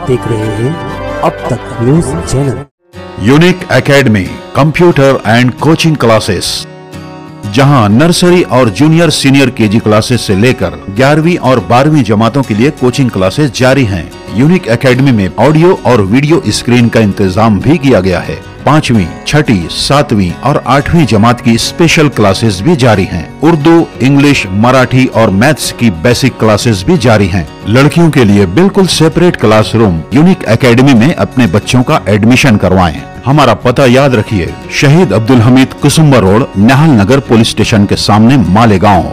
देख रहे हैं अब तक news channel. Unique academy computer and coaching classes, जहां नर्सरी और जूनियर सीनियर केजी क्लासेस से लेकर 11वीं और 12वीं जमातों के लिए कोचिंग क्लासेस जारी हैं। यूनिक एकेडमी में ऑडियो और वीडियो स्क्रीन का इंतजाम भी किया गया है। 5वीं, 6ठी, 7वीं और 8वीं जमात की स्पेशल क्लासेस भी जारी हैं। उर्दू, इंग्लिश, मराठी और मैथ्स की बेसिक क्लासेस भी जारी हैं। लड़कियों के लिए बिल्कुल सेपरेट क्लासरूम। यूनिक एकेडमी में अपने बच्चों का एडमिशन करवाएं। हमारा पता याद रखिए, शहीद अब्दुल हमीद कुसुम्बा रोड, निहाल नगर पुलिस स्टेशन के सामने, मालेगांव।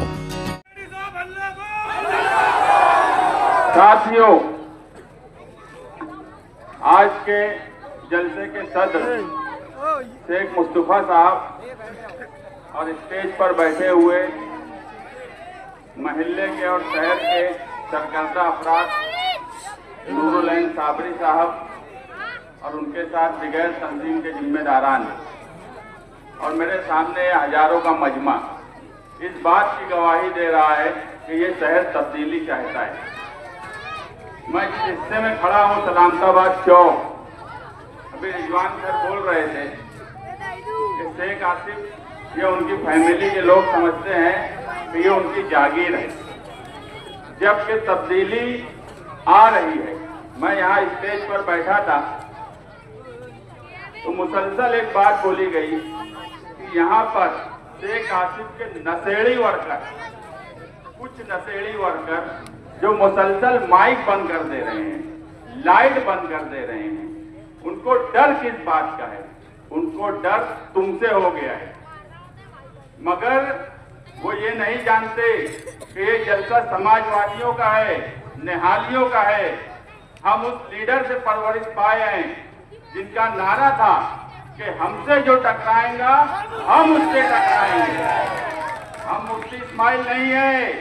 साथियों, आज के जलसे के सदर शेख मुस्तफा साहब और स्टेज पर बैठे हुए महल्ले के और शहर के सरकर्दा अफराद नूरुल साबरी साहब और उनके साथ बगैर तंजीम के जिम्मेदारान और मेरे सामने हजारों का मजमा इस बात की गवाही दे रहा है कि ये शहर तब्दीली चाहता है। मैं जिस हिस्से में खड़ा हूँ, सलामताबाद चौक, अभी रिजवान सर बोल रहे थे कि शेख आसिफ ये उनकी फैमिली के लोग समझते हैं कि ये उनकी जागीर है, जबकि तब्दीली आ रही है। मैं यहाँ स्टेज पर बैठा था तो मुसलसल एक बात बोली गई कि यहाँ पर शेख आसिफ के नशेड़ी वर्कर, कुछ नशेड़ी वर्कर जो मुसलसल माइक बंद कर दे रहे हैं, लाइट बंद कर दे रहे हैं, उनको डर किस बात का है? उनको डर तुमसे हो गया है। मगर वो ये नहीं जानते कि ये जलसा समाजवादियों का है, निहालियों का है। हम उस लीडर से परवरिश पाए हैं जिनका नारा था कि हमसे जो टकराएगा हम उससे टकराएंगे। हम मुफ्ती इस्माइल नहीं है।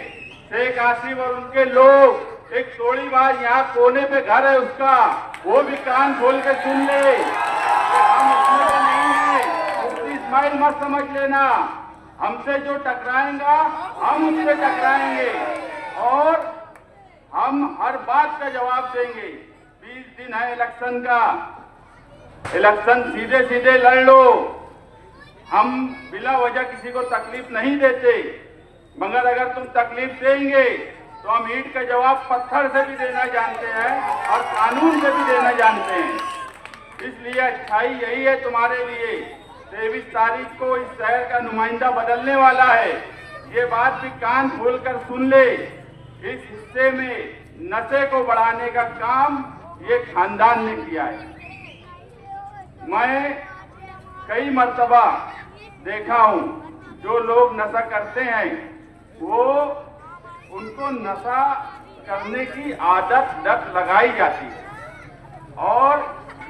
शेख आसिफ और उनके लोग, एक तोड़ीबाज यहाँ कोने पे घर है उसका, वो भी कान खोल के सुन ले। हम उसमें से नहीं है। मुफ्ती इस्माइल मत समझ लेना। हमसे जो टकराएगा हम उससे टकराएंगे और हम हर बात का जवाब देंगे। 20 दिन है इलेक्शन का, इलेक्शन सीधे सीधे लड़ लो। हम बिला वजह किसी को तकलीफ नहीं देते, मगर अगर तुम तकलीफ देंगे तो हम ईंट का जवाब पत्थर से भी देना जानते हैं और कानून से भी देना जानते हैं। इसलिए अच्छाई यही है तुम्हारे लिए। 23 तारीख को इस शहर का नुमाइंदा बदलने वाला है। ये बात भी कान खोलकर सुन ले। इस हिस्से में नशे को बढ़ाने का काम ये खानदान ने किया है। मैं कई मर्तबा देखा हूं, जो लोग नशा करते हैं वो उनको नशा करने की आदत लत लगाई जाती है और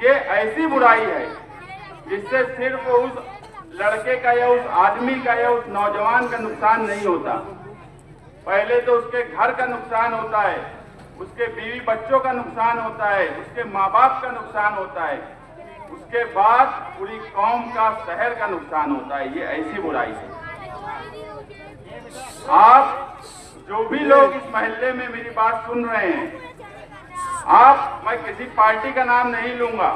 ये ऐसी बुराई है जिससे सिर्फ उस लड़के का या उस आदमी का या उस नौजवान का नुकसान नहीं होता। पहले तो उसके घर का नुकसान होता है, उसके बीवी बच्चों का नुकसान होता है, उसके माँ बाप का नुकसान होता है, उसके बाद पूरी कौम का, शहर का नुकसान होता है। ये ऐसी बुराई है। आप जो भी लोग इस महल्ले में मेरी बात सुन रहे हैं, मैं किसी पार्टी का नाम नहीं लूंगा,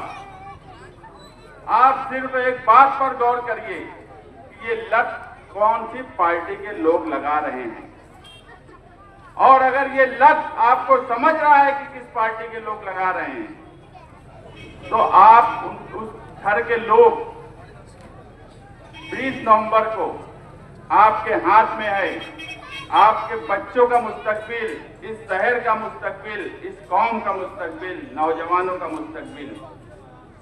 आप सिर्फ एक बात पर गौर करिए कि ये लत कौन सी पार्टी के लोग लगा रहे हैं। और अगर ये लत आपको समझ रहा है कि किस पार्टी के लोग लगा रहे हैं, तो आप उस घर के लोग 20 नवंबर को आपके हाथ में है। आपके बच्चों का मुस्तकबिल, इस शहर का मुस्तकबिल, इस कौम का मुस्तकबिल, नौजवानों का मुस्तकबिल,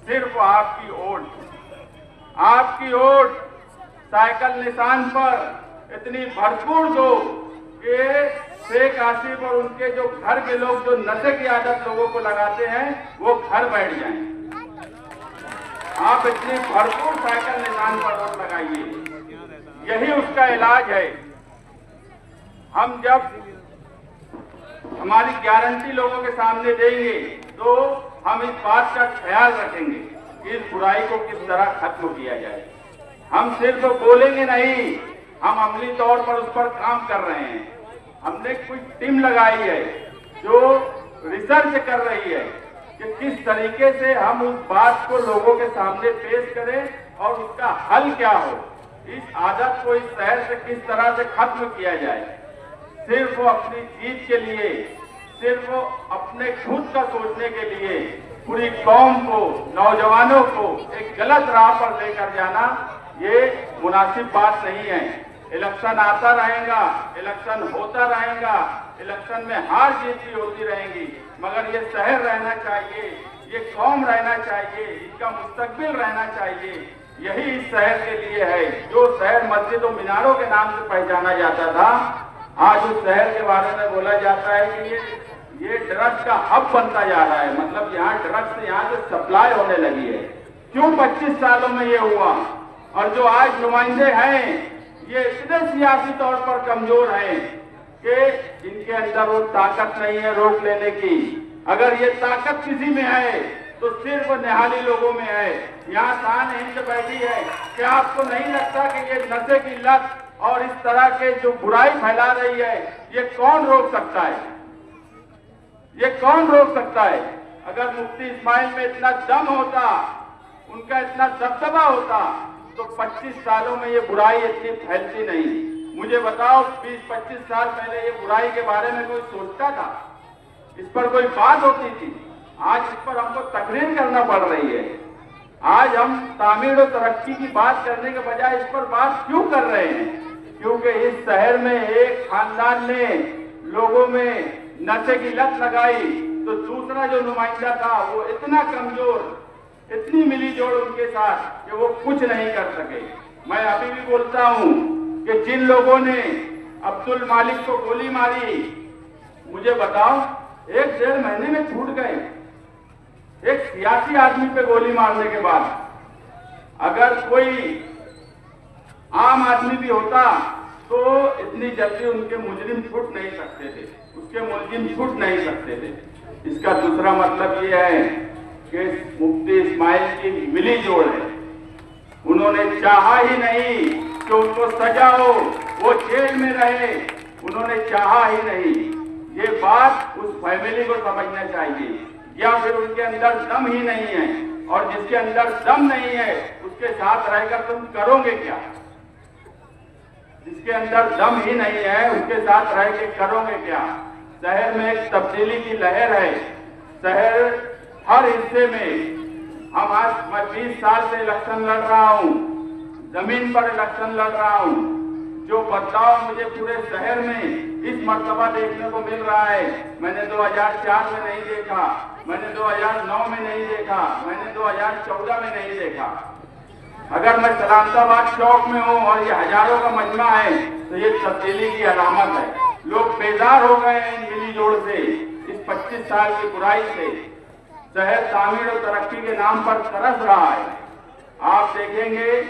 सिर्फ आपकी वोट साइकिल निशान पर इतनी भरपूर दो कि शेख आसिफ और उनके जो घर के लोग जो नशे की आदत लोगों को लगाते हैं वो घर बैठ जाएं। आप इतनी भरपूर साइकिल निशान पर वोट लगाइए, यही उसका इलाज है। हम जब हमारी गारंटी लोगों के सामने देंगे तो हम इस बात का ख्याल रखेंगे कि इस बुराई को किस तरह खत्म किया जाए। हम सिर्फ बोलेंगे नहीं, हम अमली तौर पर उस पर काम कर रहे हैं। हमने कुछ टीम लगाई है जो रिसर्च कर रही है कि किस तरीके से हम उस बात को लोगों के सामने पेश करें और उसका हल क्या हो। इस आदत को इस शहर से किस तरह से खत्म किया जाए। सिर्फ वो अपनी जीत के लिए, सिर्फ वो अपने खुद का सोचने के लिए पूरी कौम को, नौजवानों को एक गलत राह पर लेकर जाना, ये मुनासिब बात नहीं है। इलेक्शन आता रहेगा, इलेक्शन होता रहेगा, इलेक्शन में हार जीत भी होती रहेंगी, मगर ये शहर रहना चाहिए, ये कौम रहना चाहिए, इसका मुस्तकबिल रहना चाहिए। यही इस शहर के लिए है। जो शहर मस्जिद और मीनारों के नाम से पहचाना जाता था, आज उस शहर के बारे में बोला जाता है कि ये ड्रग्स का हब बनता जा रहा है। मतलब यहाँ ड्रग्स यहाँ से सप्लाई होने लगी है। क्यों 25 सालों में ये हुआ? और जो आज नुमाइंदे हैं, ये इतने सियासी तौर पर कमजोर हैं कि इनके अंदर वो ताकत नहीं है रोक लेने की। अगर ये ताकत किसी में है तो सिर्फ निहाली लोगों में है। यहाँ शान हिंद बैठी है। क्या आपको नहीं लगता कि ये नशे की लत और इस तरह के जो बुराई फैला रही है, ये कौन रोक सकता है? ये कौन रोक सकता है? अगर मुफ्ती इस्माइल में इतना दम होता, उनका इतना दबदबा होता, तो 25 सालों में ये बुराई इतनी फैलती नहीं। मुझे बताओ, 20-25 साल पहले ये बुराई के बारे में कोई सोचता था? इस पर कोई बात होती थी? आज इस पर हमको तकरीर करना पड़ रही है। आज हम तामीर और तरक्की की बात करने के बजाय इस पर बात क्यों कर रहे हैं? क्योंकि इस शहर में एक खानदान ने लोगों में नशे की लत लगाई, तो दूसरा जो नुमाइंदा था वो इतना कमजोर, इतनी मिली जोड़ उनके साथ कि वो कुछ नहीं कर सके। मैं अभी भी बोलता हूं कि जिन लोगों ने अब्दुल मालिक को गोली मारी, मुझे बताओ, 1-1.5 महीने में छूट गए। एक सियासी आदमी पे गोली मारने के बाद अगर कोई आम आदमी भी होता तो इतनी जल्दी उनके मुजरिम छूट नहीं सकते थे, उसके मुलजिम छूट नहीं सकते थे। इसका दूसरा मतलब ये है कि मुफ्ती इस्माइल की मिली जोड़ है। उन्होंने चाहा ही नहीं कि उनको सजा हो, वो जेल में रहे, उन्होंने चाहा ही नहीं। ये बात उस फैमिली को समझना चाहिए। या फिर उनके अंदर दम ही नहीं है, और जिसके अंदर दम नहीं है उसके साथ रहकर तुम करोगे क्या? जिसके अंदर दम ही नहीं है उसके साथ रह के करोगे क्या? शहर में एक तब्दीली की लहर है। शहर हर हिस्से में, मैं 20 साल से इलेक्शन लड़ रहा हूं, जमीन पर इलेक्शन लड़ रहा हूं। जो बदलाव मुझे पूरे शहर में इस मर्तबा देखने को मिल रहा है, मैंने 2004 में नहीं देखा, मैंने 2009 में नहीं देखा, मैंने 2014 में नहीं देखा। अगर मैं सलामताबाद चौक में हूँ और ये हजारों का मजमा है, तो ये तब्दीली की अलामत है। लोग बेजार हो गए हैं इन मिली जोड़ से, इस 25 साल की बुराई से। शहर तामीर और तरक्की के नाम पर तरस रहा है। आप देखेंगे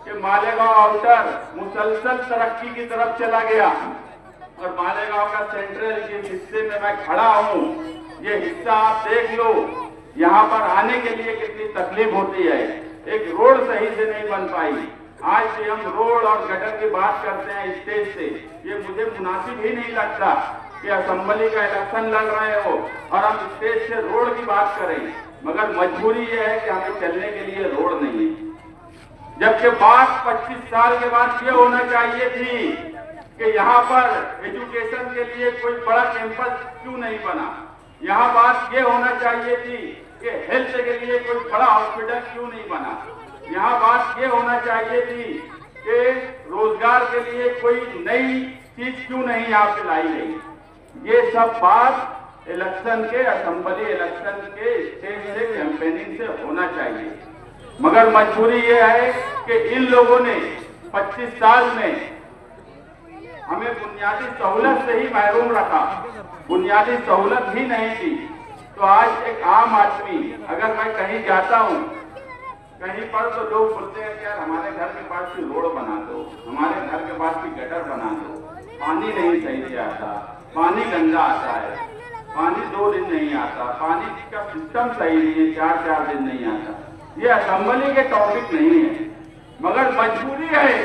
कि मालेगांव आउटर मुसलसल तरक्की की तरफ चला गया, और मालेगांव का सेंट्रल जिस हिस्से में मैं खड़ा हूँ, ये हिस्सा आप देख लो, यहाँ पर आने के लिए कितनी तकलीफ होती है। एक रोड सही से नहीं बन पाई। आज भी हम रोड और गटर की बात करते हैं स्टेज से। ये मुझे मुनासिब ही नहीं लगता कि असेंबली का इलेक्शन लड़ रहे हो और हम स्टेज से रोड की बात करें, मगर मजबूरी ये है कि हमें चलने के लिए रोड नहीं है। जबकि बात 25 साल के बाद ये होना चाहिए थी कि यहाँ पर एजुकेशन के लिए कोई बड़ा कैंपस क्यों नहीं बना। यहाँ बात ये होना चाहिए थी कि हेल्थ के लिए कोई बड़ा हॉस्पिटल क्यों नहीं बना। यहाँ बात ये होना चाहिए थी कि रोजगार के लिए कोई नई चीज क्यों नहीं यहाँ पे लाई गई। ये सब बात इलेक्शन के, असेंबली इलेक्शन के स्टेज से, कैंपेनिंग से होना चाहिए। मगर मजबूरी ये है कि इन लोगों ने 25 साल में हमें बुनियादी सहूलत से ही महरूम रखा, बुनियादी सहूलत ही नहीं थी। तो आज एक आम आदमी, अगर मैं कहीं जाता हूँ कहीं पर, तो लोग बोलते हैं कि यार हमारे घर के पास भी रोड बना दो, हमारे घर के पास भी गटर बना दो। पानी नहीं सही से आता, पानी गंदा आता है, पानी 2 दिन नहीं आता, पानी का सिस्टम सही नहीं है, 4-4 दिन नहीं आता। ये असेंबली के टॉपिक नहीं है, मगर मजबूरी है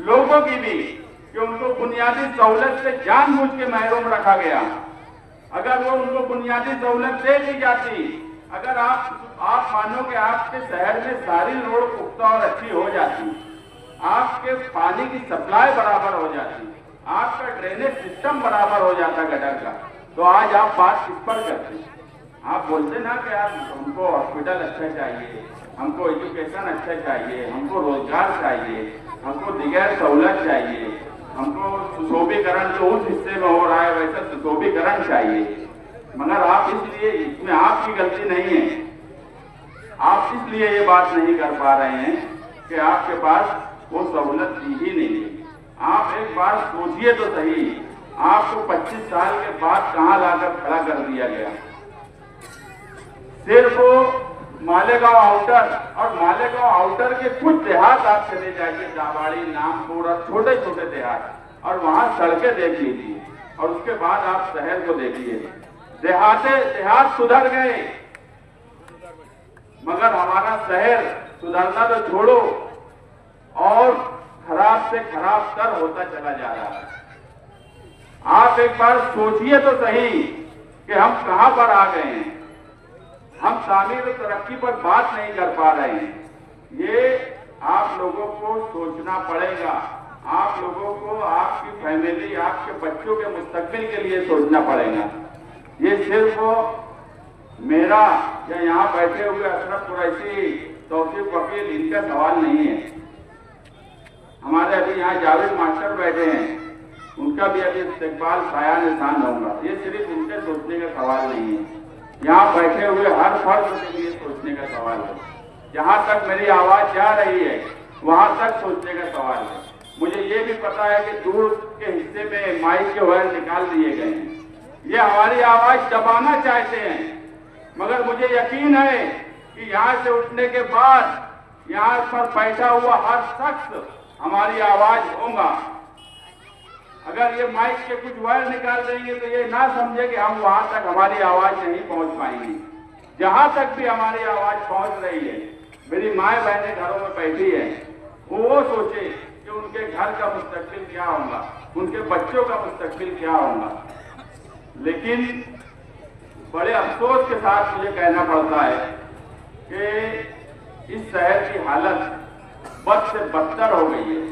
लोगों की भी कि उनको बुनियादी सहूलत से जानबूझ के महरूम रखा गया। अगर वो उनको बुनियादी सहूलत दे दी जाती, अगर आप मानो कि आपके शहर में सारी रोड पुख्ता और अच्छी हो जाती, आपके पानी की सप्लाई बराबर हो जाती, आपका ड्रेनेज सिस्टम बराबर हो जाता गटर का, तो आज आप बात किस पर करते? आप बोलते ना कि यार हमको हॉस्पिटल अच्छा चाहिए, हमको एजुकेशन अच्छा चाहिए, हमको रोजगार चाहिए, हमको दिगर सहूलत चाहिए, हमको सुशोभीकरण जो उस हिस्से में हो रहा है वैसा सुशोभीकरण चाहिए। मगर आप इसलिए, इसमें आपकी गलती नहीं है, आप इसलिए ये बात नहीं कर पा रहे हैं कि आपके पास वो सहूलत दी ही नहीं है। आप एक बार सोचिए तो सही, आपको 25 साल के बाद कहां लाकर खड़ा कर दिया गया। सिर्फ मालेगांव आउटर और मालेगांव आउटर के कुछ देहात आप चले जाइए, जावाड़ी, नामपुर और छोटे छोटे देहात, और वहां सड़कें देख लीजिए, और उसके बाद आप शहर को देखिए। देहात सुधर गए, मगर हमारा शहर सुधरना तो छोड़ो और खराब से खराब तर होता चला जा रहा है। आप एक बार सोचिए तो सही कि हम कहां पर आ गए हैं। हम तामीर और तरक्की पर बात नहीं कर पा रहे हैं। ये आप लोगों को सोचना पड़ेगा, आप लोगों को आपकी फैमिली, आपके बच्चों के मुस्तकबिल के लिए सोचना पड़ेगा। ये सिर्फ मेरा या यहाँ बैठे हुए अशरफ कुरैशी, तौसीफ वकील, इनका सवाल नहीं है। हमारे अभी यहाँ जावेद मास्टर बैठे हैं, उनका भी अभी इस्तेकबाल साया निशान होगा। ये सिर्फ उनके सोचने का सवाल नहीं है, यहाँ बैठे हुए हर फर्द के लिए सोचने का सवाल है। जहाँ तक मेरी आवाज जा रही है वहां तक सोचने का सवाल है। मुझे ये भी पता है कि दूर के हिस्से में माइक के वायर निकाल दिए गए हैं, ये हमारी आवाज दबाना चाहते हैं, मगर मुझे यकीन है कि यहाँ से उठने के बाद यहाँ पर बैठा हुआ हर शख्स हमारी आवाज होगा। अगर ये माइक के कुछ वायर निकाल देंगे तो ये ना समझे कि हम वहां तक हमारी आवाज नहीं पहुंच पाएंगे। जहां तक भी हमारी आवाज पहुंच रही है, मेरी माए बहनें घरों में बैठी है, वो सोचे कि उनके घर का मुस्तकबिल क्या होगा, उनके बच्चों का मुस्तकबिल क्या होगा। लेकिन बड़े अफसोस के साथ मुझे कहना पड़ता है कि इस शहर की हालत बद से बदतर हो गई है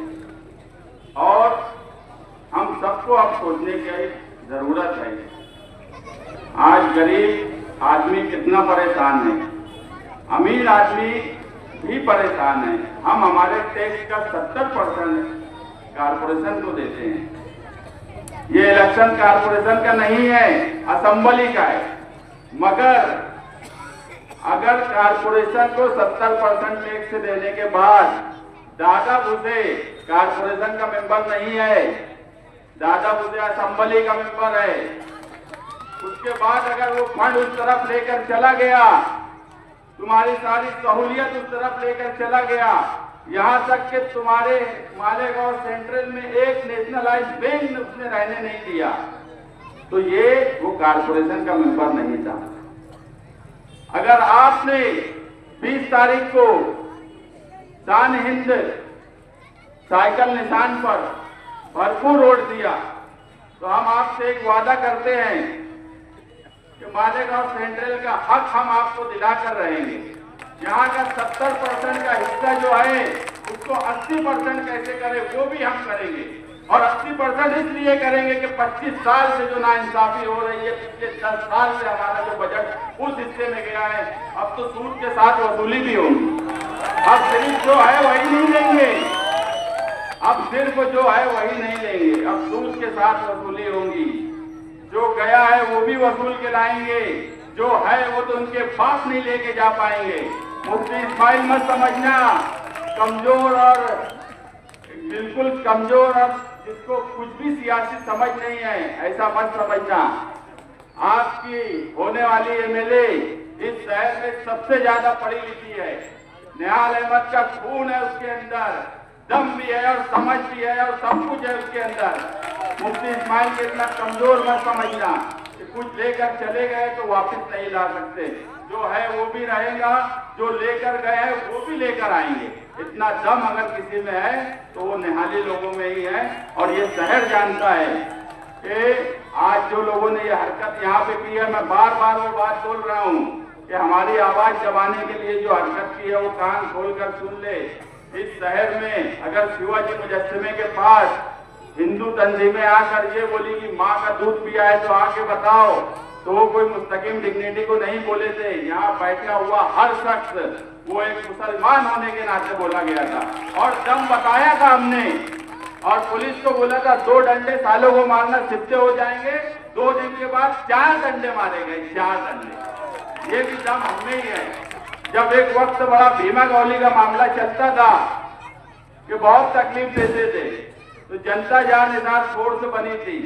और हम सबको अब सोचने की जरूरत है। आज गरीब आदमी कितना परेशान है, अमीर आदमी भी परेशान है। हम हमारे टैक्स का 70% कारपोरेशन को देते हैं। ये इलेक्शन कारपोरेशन का नहीं है, असेंबली का है। मगर अगर कारपोरेशन को 70% टैक्स देने के बाद दादा भूसे कारपोरेशन का मेंबर नहीं है, दादा भूसे असेंबली का मेंबर है, उसके बाद अगर वो फंड उस तरफ लेकर चला गया, तुम्हारी सारी सहूलियत उस तरफ लेकर चला गया, यहां तक कि तुम्हारे मालेगांव सेंट्रल में एक नेशनलाइज बैंक उसने रहने नहीं दिया, तो ये वो कारपोरेशन का मेंबर नहीं था। अगर आपने 20 तारीख को शान हिंद साइकिल निशान पर भरपूर वोट दिया, तो हम आपसे एक वादा करते हैं कि मालेगांव सेंट्रल का हक हम आपको दिलाकर रहेंगे। यहाँ का 70% का हिस्सा जो है उसको 80% कैसे करें वो भी हम करेंगे, और 80% इसलिए करेंगे कि 25 साल से जो नाइंसाफी हो रही है, पिछले 10 साल से हमारा जो बजट उस हिस्से में गया है, अब तो सूद के साथ वसूली भी होगी। अब सिर्फ जो है वही नहीं लेंगे, अब सिर्फ जो है वही नहीं लेंगे, अब सूद के साथ वसूली होगी। जो गया है वो भी वसूल के लाएंगे, जो है वो तो उनके पास नहीं लेके जा पाएंगे। मुफ्ती इस्माइल मत समझना कमजोर और बिल्कुल कमजोर और जिसको कुछ भी सियासी समझ नहीं है, ऐसा मत समझना। आपकी होने वाली एमएलए इस शहर में सबसे ज्यादा पढ़ी लिखी है, निहाल अहमद का खून है उसके अंदर, दम भी है और समझ भी है और सब कुछ है उसके अंदर। मुफ्ती इस्माइल के इतना कमजोर मत समझना कि कुछ लेकर चले गए तो वापस नहीं ला सकते। जो है वो भी रहेगा, जो लेकर गए हैं वो भी लेकर आएंगे। इतना दम अगर किसी में है तो वो निहाली लोगों में ही है, और ये शहर जानता है कि आज जो लोगों ने ये हरकत यहाँ पे की है, मैं बार बार वो बात बोल रहा हूँ कि हमारी आवाज दबाने के लिए जो हरकत की है वो कान खोलकर सुन ले। इस शहर में अगर शिवाजी मुजस्समे के पास हिंदू तंजीमें आकर ये बोली कि माँ का दूध पिया है तो आके बताओ, तो वो कोई मुस्तकिम डिग्निटी को नहीं बोले थे। यहाँ बैठा हुआ हर शख्स वो एक मुसलमान होने के नाते बोला गया था और दम बताया था हमने। और पुलिस को बोला था 2 डंडे सालों को मारना सिद्ध हो जाएंगे, 2 दिन के बाद 4 डंडे मारे गए, 4 डंडे। ये भी दम हमें ही है। जब एक वक्त बड़ा भीमा गौली का मामला चलता था कि बहुत तकलीफ देते थे, तो जनता जान निसार फोर्स बनी थी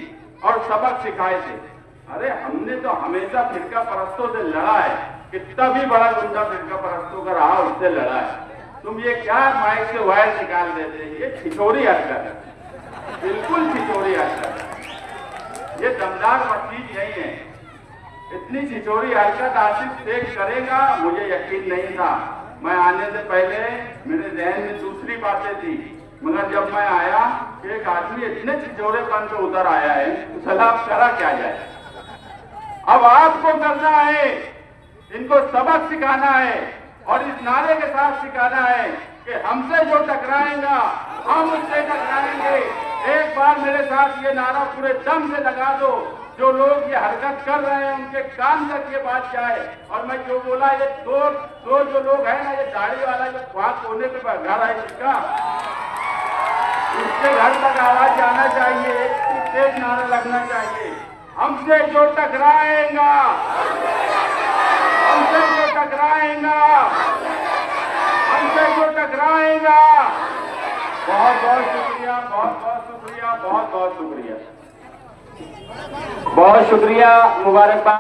और सबक सिखाए थे। अरे हमने तो हमेशा फिरका परस्तों से लड़ा है, कितना भी बड़ा गुंडा फिरका परस्तों का रहा उससे लड़ा है। तुम ये क्या माइक से वायर निकाल देते, ये छिछोरी हरकत है, बिल्कुल छिछोरी हरकत है। ये दमदार चीज नहीं है। इतनी छिछोरी हरकत आसिफ शेख करेगा मुझे यकीन नहीं था। मैं आने से पहले मेरे जहन में दूसरी बातें थी, मगर जब मैं आया कि एक आदमी इतने छिछोरेपन पे उतर आया है तो सलाह करा क्या जाए। अब आपको करना है, इनको सबक सिखाना है और इस नारे के साथ सिखाना है कि हमसे जो टकराएगा हम उससे टकराएंगे। एक बार मेरे साथ ये नारा पूरे दम से लगा दो, जो लोग ये हरकत कर रहे हैं उनके कान तक ये बात जाए। और मैं जो बोला, ये दो जो लोग हैं ना, ये दाढ़ी वाला जो वहां कोने पे घर है जिसका, उसके घर तक आवाज जाना चाहिए, तेज नारा लगना चाहिए। हमसे जो टकराएगा, हमसे जो टकराएगा, हमसे जो टकराएगा। बहुत बहुत शुक्रिया, बहुत बहुत शुक्रिया, बहुत बहुत शुक्रिया, बहुत शुक्रिया। मुबारकबाद।